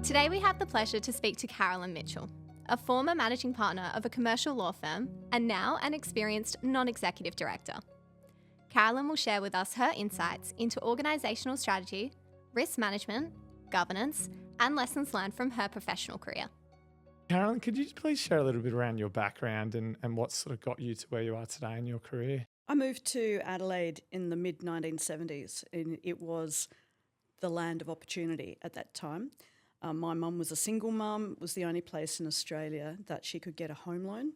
Today we have the pleasure to speak to Carolyn Mitchell, a former managing partner of a commercial law firm and now an experienced non-executive director. Carolyn will share with us her insights into organisational strategy, risk management, governance, and lessons learned from her professional career. Carolyn, could you please share a little bit around your background and what sort of got you to where you are today in your career? I moved to Adelaide in the mid-1970s, and it was the land of opportunity at that time. My mum was a single mum. It was the only place in Australia that she could get a home loan,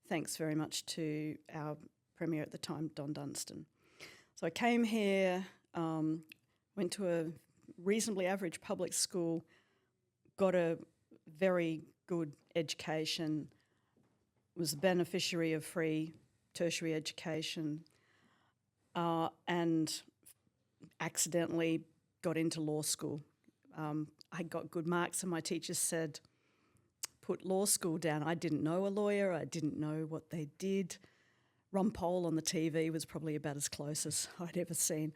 thanks very much to our Premier at the time, Don Dunstan. So I came here, went to a reasonably average public school, got a very good education, was a beneficiary of free tertiary education, and accidentally got into law school. I got good marks and my teachers said, put law school down. I didn't know a lawyer. I didn't know what they did. Ron Paul on the TV was probably about as close as I'd ever seen.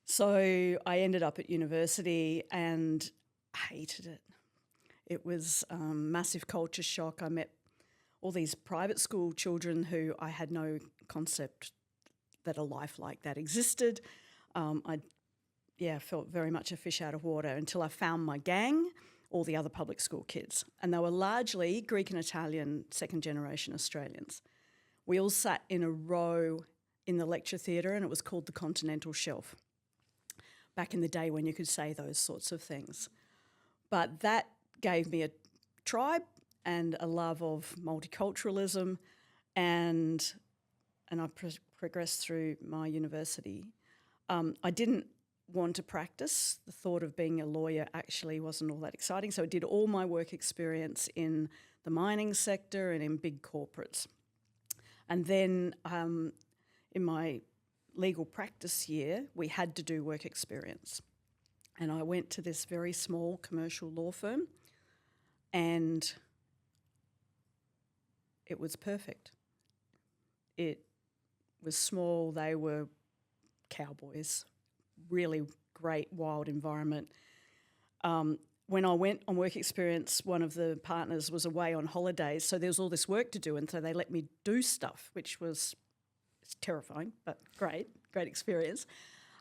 So I ended up at university and hated it. It was a massive culture shock. I met all these private school children who I had no concept that a life like that existed. I felt very much a fish out of water until I found my gang, all the other public school kids. And they were largely Greek and Italian second-generation Australians. We all sat in a row in the lecture theatre and it was called the Continental Shelf, back in the day when you could say those sorts of things. But that gave me a tribe and a love of multiculturalism, and I progressed through my university. I didn't want to practice. The thought of being a lawyer actually wasn't all that exciting, so I did all my work experience in the mining sector and in big corporates. And then in my legal practice year, we had to do work experience. And I went to this very small commercial law firm, and it was perfect. It was small, they were cowboys, really great, wild environment. When I went on work experience, one of the partners was away on holidays, so there was all this work to do, and so they let me do stuff, which was terrifying, but great experience.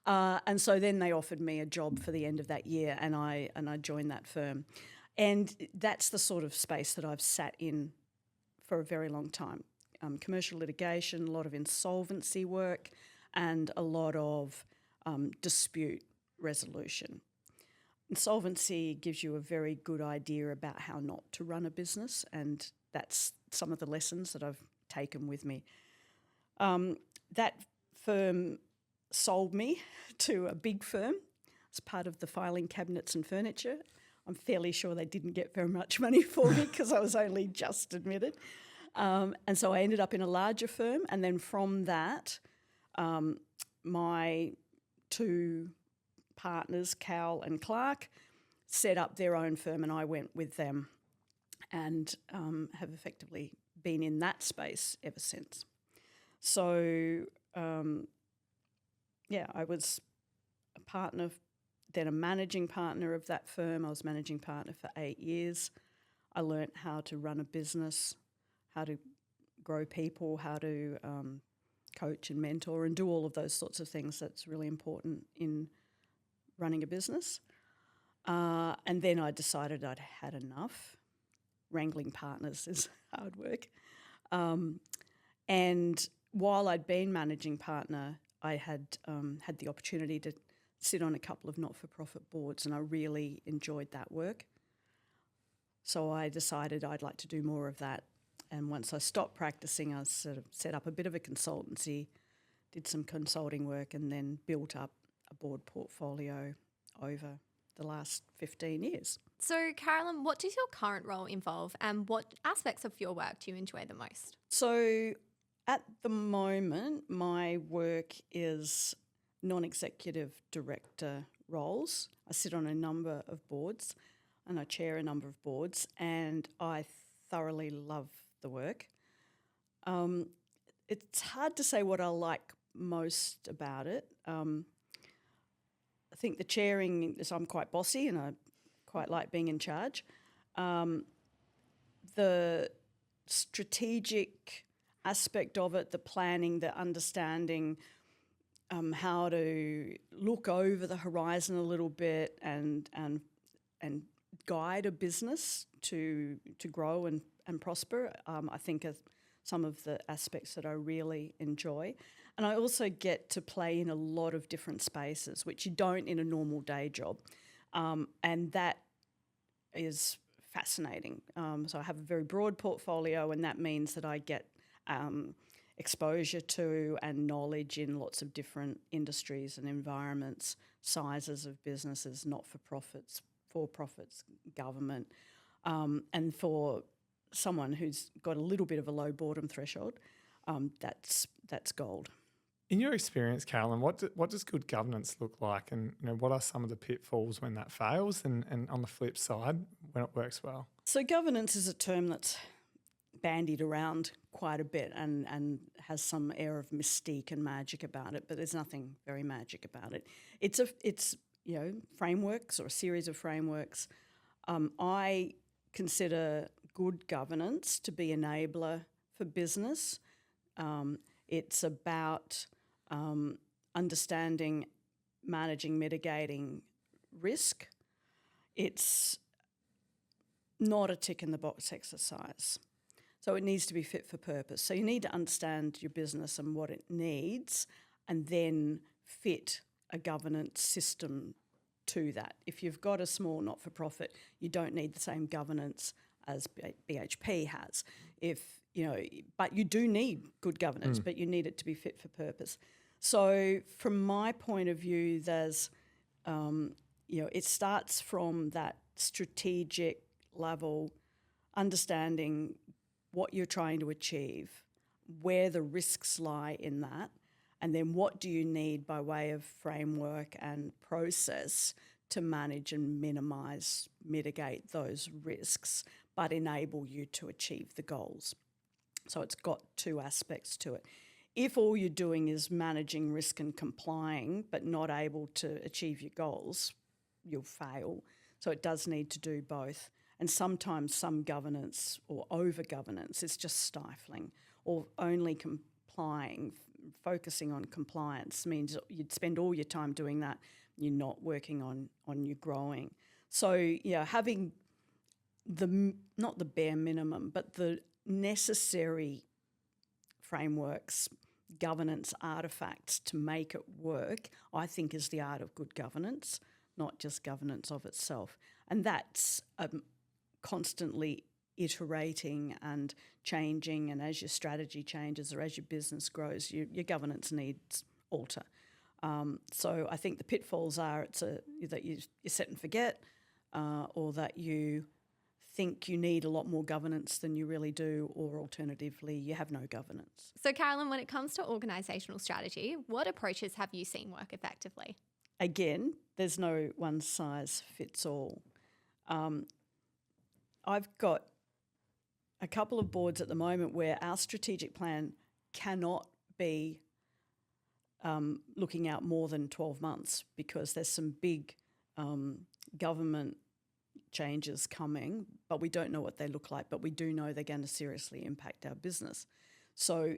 And so then they offered me a job for the end of that year, and I joined that firm. And that's the sort of space that I've sat in for a very long time. Commercial litigation, a lot of insolvency work, and a lot of dispute resolution. Insolvency gives you a very good idea about how not to run a business, and that's some of the lessons that I've taken with me. That firm sold me to a big firm as part of the filing cabinets and furniture. I'm fairly sure they didn't get very much money for me because I was only just admitted. And so I ended up in a larger firm, and then from that, my two partners, Cal and Clark, set up their own firm, and I went with them and have effectively been in that space ever since. So, I was a partner, then a managing partner of that firm. I was managing partner for 8 years. I learnt how to run a business, how to grow people, how to coach and mentor and do all of those sorts of things that's really important in running a business. And then I decided I'd had enough. Wrangling partners is hard work. And while I'd been managing partner, I had had the opportunity to sit on a couple of not-for-profit boards, and I really enjoyed that work. So I decided I'd like to do more of that. And once I stopped practicing, I sort of set up a bit of a consultancy, did some consulting work, and then built up a board portfolio over the last 15 years. So, Carolyn, what does your current role involve, and what aspects of your work do you enjoy the most? So at the moment, my work is non-executive director roles. I sit on a number of boards and I chair a number of boards, and I thoroughly love the work. It's hard to say what I like most about it. I think the chairing is I'm quite bossy and I quite like being in charge. The strategic aspect of it, the planning, the understanding, how to look over the horizon a little bit and guide a business to grow and prosper, I think are some of the aspects that I really enjoy. And I also get to play in a lot of different spaces, which you don't in a normal day job. And that is fascinating. So I have a very broad portfolio, and that means that I get exposure to and knowledge in lots of different industries and environments, sizes of businesses, not-for-profits, for-profits, government. And for someone who's got a little bit of a low boredom threshold, that's gold. In your experience, Carolyn, what does good governance look like, and what are some of the pitfalls when that fails, and on the flip side, when it works well? So governance is a term that's bandied around quite a bit and has some air of mystique and magic about it, but there's nothing very magic about it. It's frameworks or a series of frameworks. I consider good governance to be enabler for business. It's about understanding, managing, mitigating risk. It's not a tick-in-the-box exercise. So it needs to be fit for purpose. So you need to understand your business and what it needs, and then fit a governance system to that. If you've got a small not-for-profit, you don't need the same governance as BHP has. But you do need good governance, but you need it to be fit for purpose. So from my point of view, there's, it starts from that strategic level, understanding what you're trying to achieve, where the risks lie in that, and then what do you need by way of framework and process to manage and mitigate those risks, but enable you to achieve the goals. So it's got two aspects to it. If all you're doing is managing risk and complying, but not able to achieve your goals, you'll fail. So it does need to do both. And sometimes some governance or over-governance is just stifling, or only complying, focusing on compliance means you'd spend all your time doing that, you're not working on your growing. So, having not the bare minimum, but the necessary frameworks, governance artefacts to make it work, I think is the art of good governance, not just governance of itself. And that's constantly iterating and changing, and as your strategy changes or as your business grows, your governance needs alter. So I think the pitfalls are that you set and forget, or that you think you need a lot more governance than you really do, or alternatively, you have no governance. So Carolyn, when it comes to organisational strategy, what approaches have you seen work effectively? Again, there's no one size fits all. I've got a couple of boards at the moment where our strategic plan cannot be looking out more than 12 months because there's some big government changes coming, but we don't know what they look like, but we do know they're going to seriously impact our business. So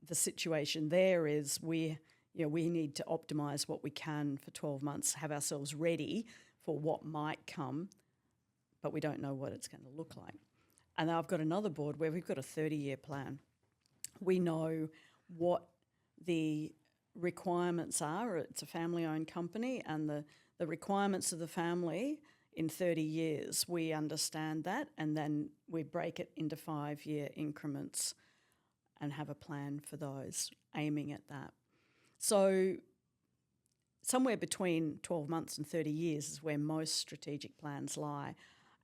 the situation there is we need to optimise what we can for 12 months, have ourselves ready for what might come, but we don't know what it's going to look like. And I've got another board where we've got a 30-year plan. We know what the requirements are. It's a family-owned company, and the requirements of the family in 30 years, we understand that, and then we break it into 5-year increments and have a plan for those, aiming at that. So somewhere between 12 months and 30 years is where most strategic plans lie.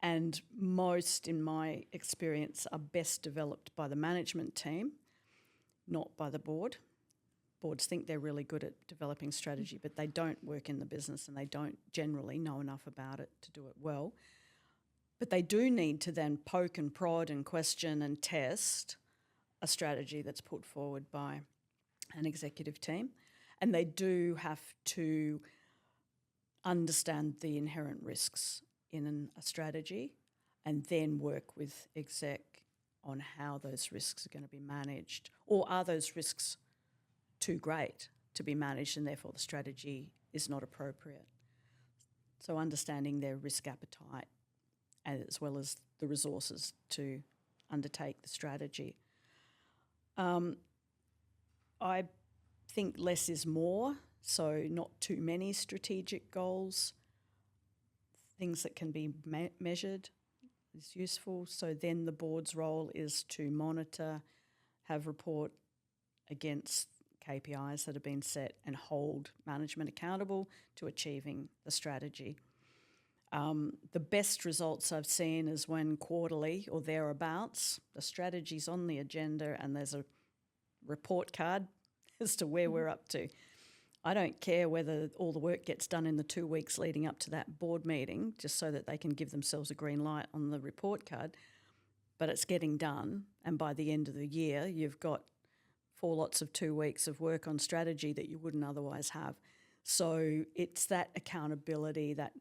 And most, in my experience, are best developed by the management team, not by the board. Boards think they're really good at developing strategy, but they don't work in the business and they don't generally know enough about it to do it well. But they do need to then poke and prod and question and test a strategy that's put forward by an executive team. And they do have to understand the inherent risks in a strategy and then work with exec on how those risks are going to be managed, or are those risks too great to be managed and therefore the strategy is not appropriate. So understanding their risk appetite as well as the resources to undertake the strategy. I think less is more, so not too many strategic goals. Things that can be measured is useful. So then the board's role is to monitor, have report against KPIs that have been set and hold management accountable to achieving the strategy. The best results I've seen is when quarterly or thereabouts, the strategy's on the agenda and there's a report card as to where we're up to. I don't care whether all the work gets done in the 2 weeks leading up to that board meeting, just so that they can give themselves a green light on the report card, but it's getting done. And by the end of the year, you've got 4 lots of 2 weeks of work on strategy that you wouldn't otherwise have. So it's that accountability, that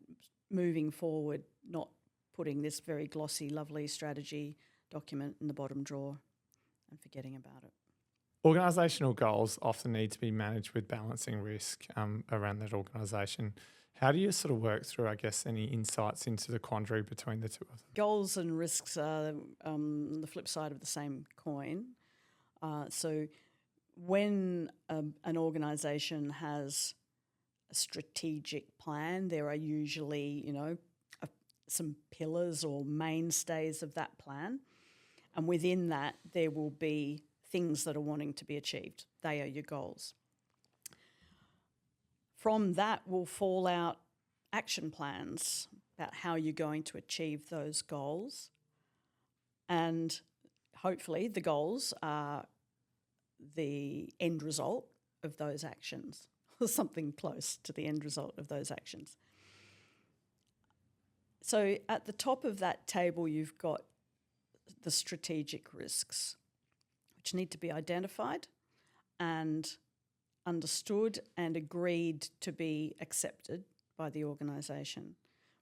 moving forward, not putting this very glossy, lovely strategy document in the bottom drawer and forgetting about it. Organisational goals often need to be managed with balancing risk around that organisation. How do you sort of work through, I guess, any insights into the quandary between the two of them? Goals and risks are the flip side of the same coin. So when an organisation has a strategic plan, there are usually, some pillars or mainstays of that plan. And within that, there will be things that are wanting to be achieved. They are your goals. From that will fall out action plans about how you're going to achieve those goals. And hopefully the goals are the end result of those actions, or something close to the end result of those actions. So at the top of that table, you've got the strategic risks, which need to be identified and understood and agreed to be accepted by the organisation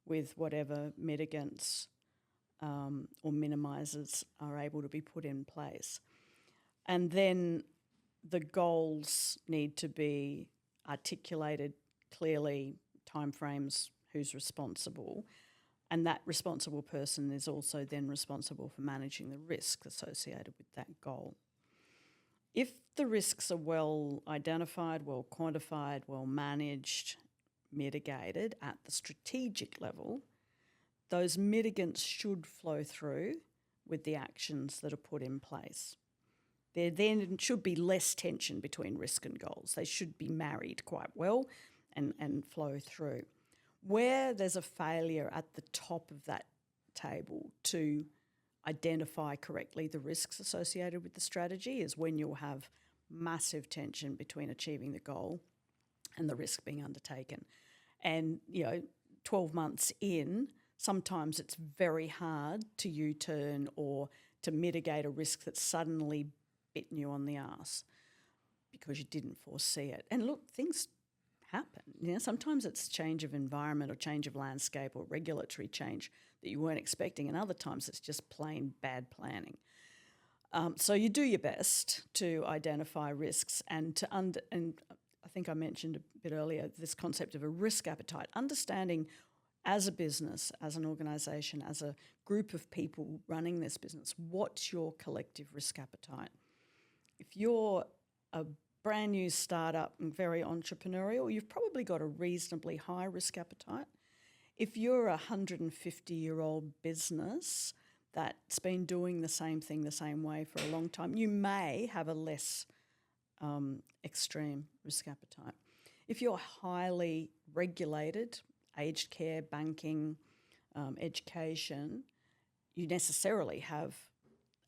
with whatever mitigants or minimisers are able to be put in place. And then the goals need to be articulated clearly, timeframes, who's responsible, and that responsible person is also then responsible for managing the risk associated with that goal. If the risks are well identified, well quantified, well managed, mitigated at the strategic level, those mitigants should flow through with the actions that are put in place. There then should be less tension between risk and goals. They should be married quite well and flow through. Where there's a failure at the top of that table to identify correctly the risks associated with the strategy is when you'll have massive tension between achieving the goal and the risk being undertaken. And, 12 months in, sometimes it's very hard to U-turn or to mitigate a risk that's suddenly bitten you on the arse because you didn't foresee it. And look, things happen. Sometimes it's change of environment or change of landscape or regulatory change that you weren't expecting, and other times it's just plain bad planning. So you do your best to identify risks and I think I mentioned a bit earlier this concept of a risk appetite, understanding as a business, as an organisation, as a group of people running this business, what's your collective risk appetite? If you're a brand new startup and very entrepreneurial, you've probably got a reasonably high risk appetite. If you're a 150-year-old business that's been doing the same thing the same way for a long time, you may have a less extreme risk appetite. If you're highly regulated, aged care, banking, education, you necessarily have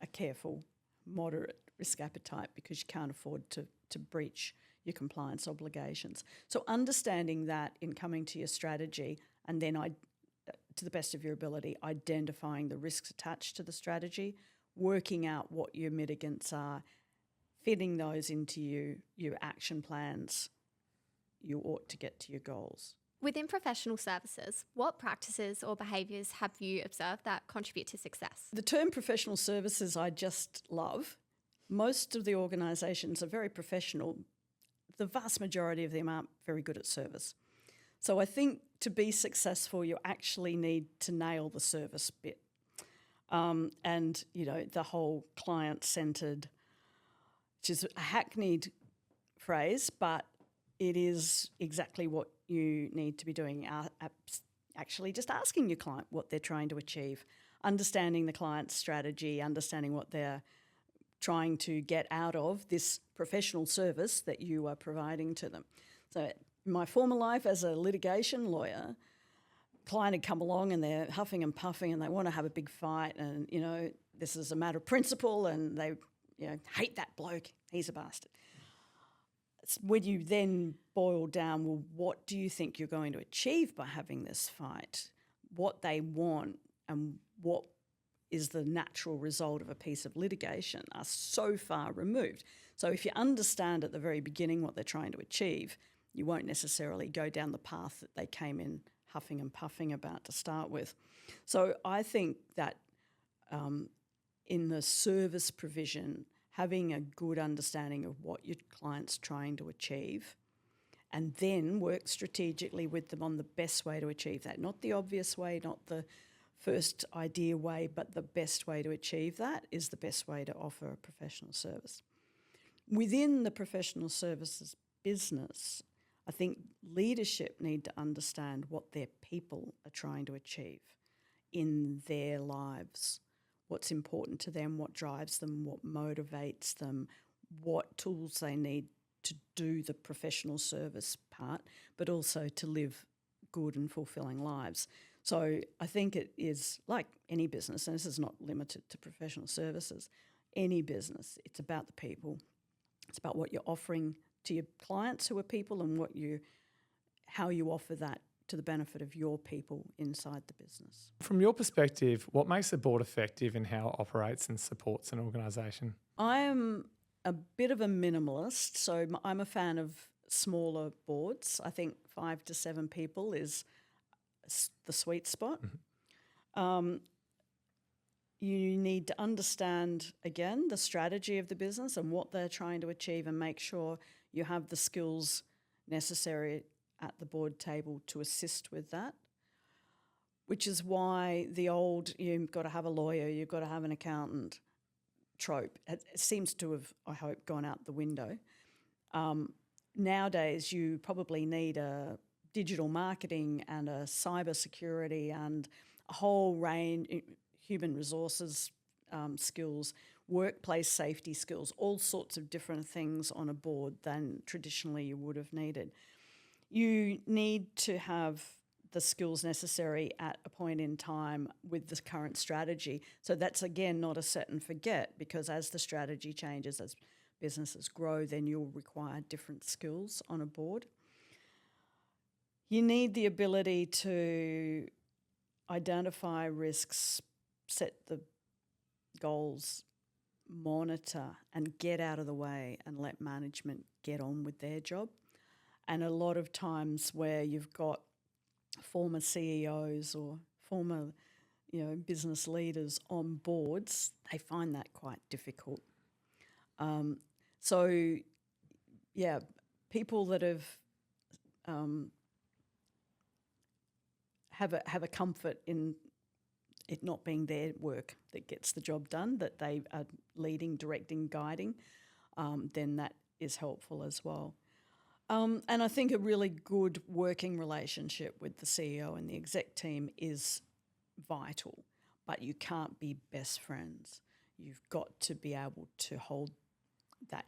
a careful, moderate risk appetite because you can't afford to breach your compliance obligations. So understanding that in coming to your strategy and then to the best of your ability, identifying the risks attached to the strategy, working out what your mitigants are, fitting those into your action plans, you ought to get to your goals. Within professional services, what practices or behaviours have you observed that contribute to success? The term professional services I just love. Most of the organisations are very professional. The vast majority of them aren't very good at service. So I think to be successful, you actually need to nail the service bit. And, the whole client-centred, which is a hackneyed phrase, but it is exactly what you need to be doing. Actually just asking your client what they're trying to achieve, understanding the client's strategy, understanding what they're trying to get out of this professional service that you are providing to them. So in my former life as a litigation lawyer, client had come along and they're huffing and puffing and they want to have a big fight and, this is a matter of principle and they, hate that bloke, he's a bastard. When you then boil down, well, what do you think you're going to achieve by having this fight? What they want and what is the natural result of a piece of litigation are so far removed. So if you understand at the very beginning what they're trying to achieve, you won't necessarily go down the path that they came in huffing and puffing about to start with. So I think that in the service provision, having a good understanding of what your client's trying to achieve and then work strategically with them on the best way to achieve that. Not the obvious way, not the first idea way, but the best way to achieve that is the best way to offer a professional service. Within the professional services business, I think leadership need to understand what their people are trying to achieve in their lives. What's important to them, what drives them, what motivates them, what tools they need to do the professional service part, but also to live good and fulfilling lives. So I think it is like any business, and this is not limited to professional services, any business, it's about the people. It's about what you're offering to your clients who are people and how you offer that to the benefit of your people inside the business. From your perspective, what makes a board effective in how it operates and supports an organisation? I am a bit of a minimalist, so I'm a fan of smaller boards. I think 5 to 7 people is the sweet spot. Mm-hmm. You need to understand, again, the strategy of the business and what they're trying to achieve and make sure you have the skills necessary at the board table to assist with that, which is why the old you've got to have a lawyer, you've got to have an accountant trope, it seems to have, I hope, gone out the window. Nowadays, you probably need a digital marketing and a cyber security and a whole range, human resources skills, workplace safety skills, all sorts of different things on a board than traditionally you would have needed. You need to have the skills necessary at a point in time with the current strategy. So that's, again, not a set and forget, because as the strategy changes, as businesses grow, then you'll require different skills on a board. You need the ability to identify risks, set the goals, monitor and get out of the way and let management get on with their job. And a lot of times where you've got former CEOs or former, business leaders on boards, they find that quite difficult. People that have a comfort in it not being their work that gets the job done, that they are leading, directing, guiding, then that is helpful as well. And I think a really good working relationship with the CEO and the exec team is vital, but you can't be best friends. You've got to be able to hold that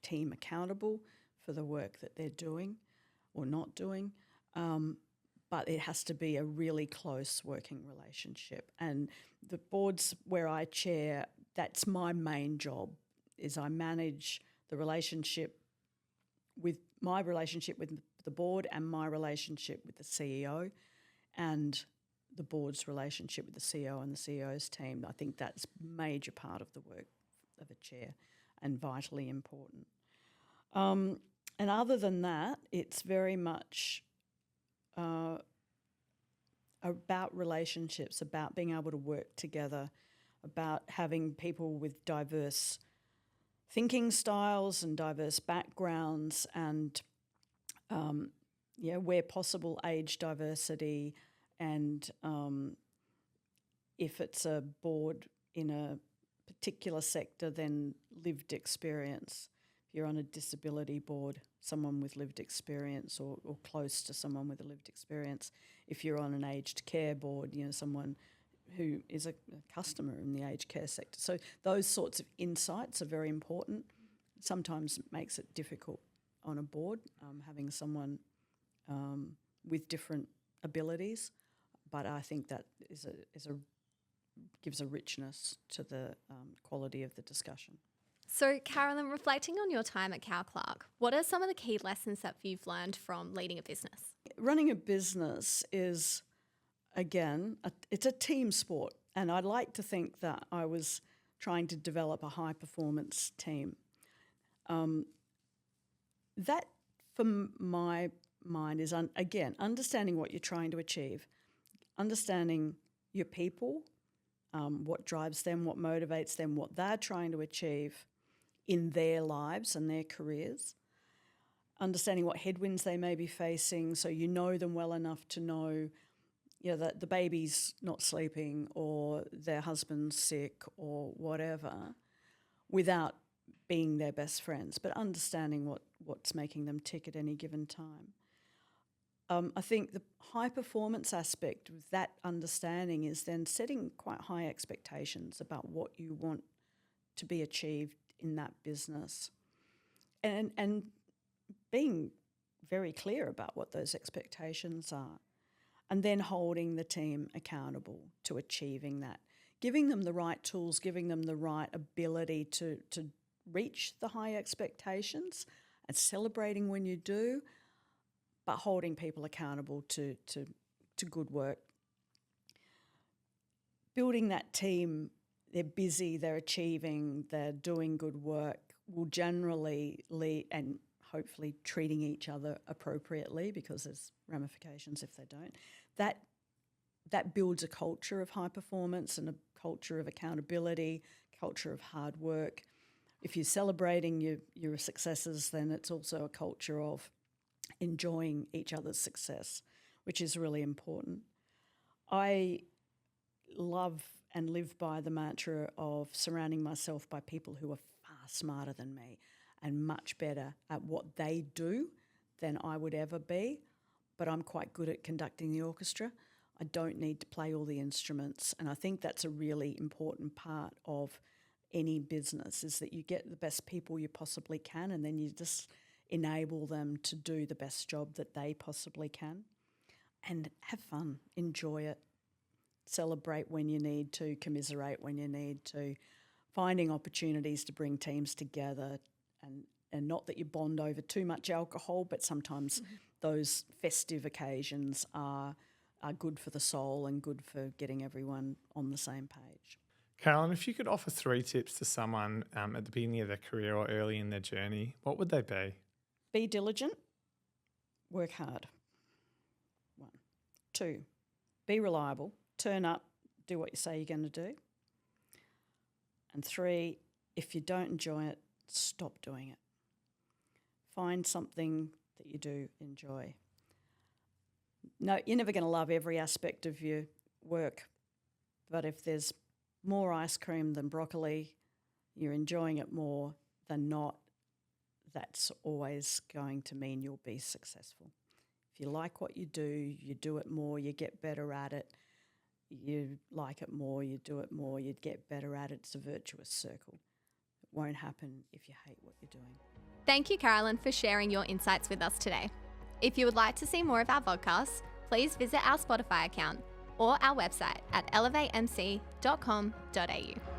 team accountable for the work that they're doing or not doing, but it has to be a really close working relationship. And the boards where I chair, that's my main job, is I manage the relationship with the board and my relationship with the CEO and the board's relationship with the CEO and the CEO's team. I think that's a major part of the work of a chair and vitally important. And other than that, it's very much about relationships, about being able to work together, about having people with diverse thinking styles and diverse backgrounds and, where possible, age diversity and if it's a board in a particular sector, then lived experience. If you're on a disability board, someone with lived experience or close to someone with a lived experience. If you're on an aged care board, someone who is a customer in the aged care sector. So those sorts of insights are very important. Sometimes it makes it difficult on a board, having someone with different abilities, but I think that gives a richness to the quality of the discussion. So, Carolyn, reflecting on your time at Cal Clark, what are some of the key lessons that you've learned from leading a business? Running a business is, again, it's a team sport, and I'd like to think that I was trying to develop a high-performance team. That, for my mind, is, again, understanding what you're trying to achieve, understanding your people, what drives them, what motivates them, what they're trying to achieve in their lives and their careers, understanding what headwinds they may be facing so you know them well enough to know that the baby's not sleeping or their husband's sick or whatever without being their best friends, but understanding what's making them tick at any given time. I think the high performance aspect of that understanding is then setting quite high expectations about what you want to be achieved in that business and being very clear about what those expectations are, and then holding the team accountable to achieving that, giving them the right tools, giving them the right ability to reach the high expectations and celebrating when you do, but holding people accountable to good work. Building that team, they're busy, they're achieving, they're doing good work, will generally lead, and hopefully treating each other appropriately because there's ramifications if they don't. That builds a culture of high performance and a culture of accountability, culture of hard work. If you're celebrating your successes, then it's also a culture of enjoying each other's success, which is really important. I love and live by the mantra of surrounding myself by people who are far smarter than me and much better at what they do than I would ever be, but I'm quite good at conducting the orchestra. I don't need to play all the instruments, and I think that's a really important part of any business, is that you get the best people you possibly can and then you just enable them to do the best job that they possibly can, and have fun, enjoy it, celebrate when you need to, commiserate when you need to, finding opportunities to bring teams together, and not that you bond over too much alcohol, but sometimes those festive occasions are good for the soul and good for getting everyone on the same page. Carolyn, if you could offer 3 tips to someone at the beginning of their career or early in their journey, what would they be? Be diligent, work hard. 1. 2, be reliable, turn up, do what you say you're going to do. And 3, if you don't enjoy it, stop doing it. Find something that you do enjoy. No, you're never going to love every aspect of your work, but if there's more ice cream than broccoli, you're enjoying it more than not, that's always going to mean you'll be successful. If you like what you do it more, you get better at it. You like it more, you do it more, you'd get better at it. It's a virtuous circle. It won't happen if you hate what you're doing. Thank you, Carolyn, for sharing your insights with us today. If you would like to see more of our podcasts, please visit our Spotify account or our website at elevatemc.com.au.